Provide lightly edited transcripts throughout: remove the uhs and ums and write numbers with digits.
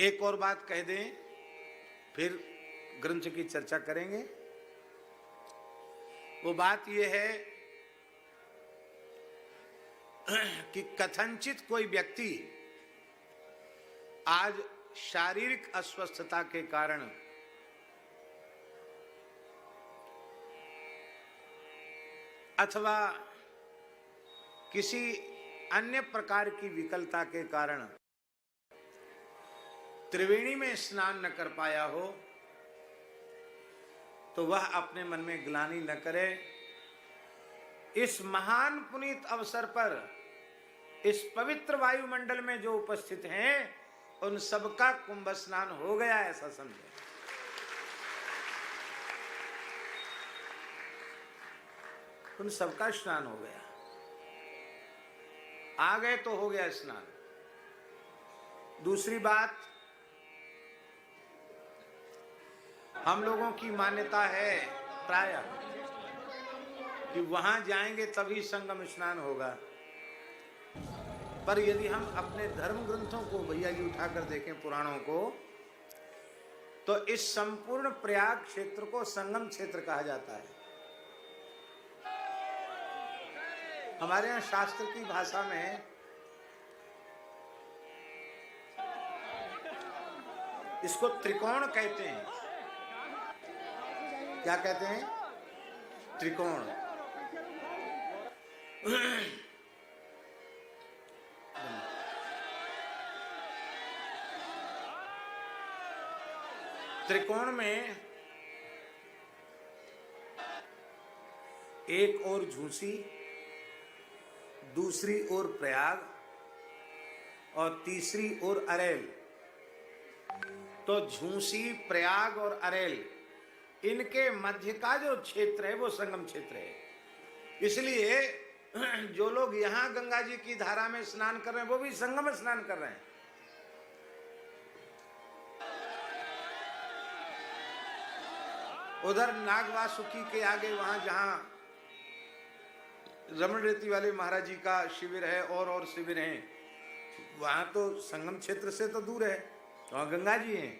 एक और बात कह दें, फिर ग्रंथ की चर्चा करेंगे। वो बात यह है कि कथनचित कोई व्यक्ति आज शारीरिक अस्वस्थता के कारण अथवा किसी अन्य प्रकार की विकलता के कारण त्रिवेणी में स्नान न कर पाया हो, तो वह अपने मन में ग्लानि न करे। इस महान पुनीत अवसर पर इस पवित्र वायुमंडल में जो उपस्थित हैं, उन सबका कुंभ स्नान हो गया, ऐसा समझे। उन सबका स्नान हो गया, आ गए तो हो गया स्नान। दूसरी बात, हम लोगों की मान्यता है प्रायः कि वहां जाएंगे तभी संगम स्नान होगा, पर यदि हम अपने धर्म ग्रंथों को भैया जी उठाकर देखें, पुराणों को, तो इस संपूर्ण प्रयाग क्षेत्र को संगम क्षेत्र कहा जाता है। हमारे यहाँ शास्त्र की भाषा में इसको त्रिकोण कहते हैं। क्या कहते हैं? त्रिकोण। त्रिकोण में एक ओर झूसी, दूसरी ओर प्रयाग और तीसरी ओर अरेल। तो झूसी, प्रयाग और अरेल, इनके मध्य का जो क्षेत्र है वो संगम क्षेत्र है। इसलिए जो लोग यहां गंगा जी की धारा में स्नान कर रहे हैं, वो भी संगम स्नान कर रहे हैं। उधर नागवासुकी के आगे, वहां जहां रमण रेती वाले महाराज जी का शिविर है और शिविर हैं, वहां तो संगम क्षेत्र से तो दूर है, वहां गंगा जी हैं,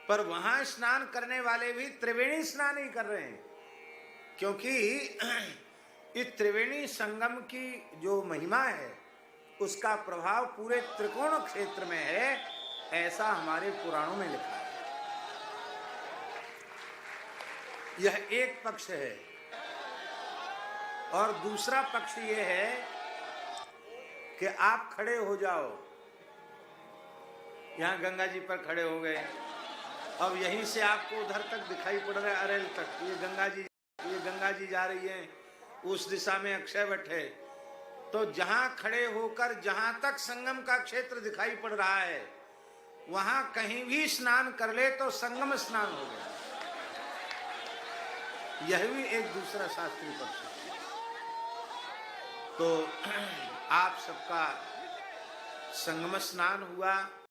पर वहां स्नान करने वाले भी त्रिवेणी स्नान ही कर रहे हैं, क्योंकि इस त्रिवेणी संगम की जो महिमा है उसका प्रभाव पूरे त्रिकोण क्षेत्र में है, ऐसा हमारे पुराणों में लिखा है। यह एक पक्ष है। और दूसरा पक्ष यह है कि आप खड़े हो जाओ, यहां गंगा जी पर खड़े हो गए, अब यहीं से आपको उधर तक दिखाई पड़ रहा है, अरेल तक, ये गंगा जी जा रही है, उस दिशा में अक्षयवट है। तो जहां खड़े होकर जहां तक संगम का क्षेत्र दिखाई पड़ रहा है, वहां कहीं भी स्नान कर ले तो संगम स्नान हो गया। यह भी एक दूसरा शास्त्रीय पक्ष है। तो आप सबका संगम स्नान हुआ।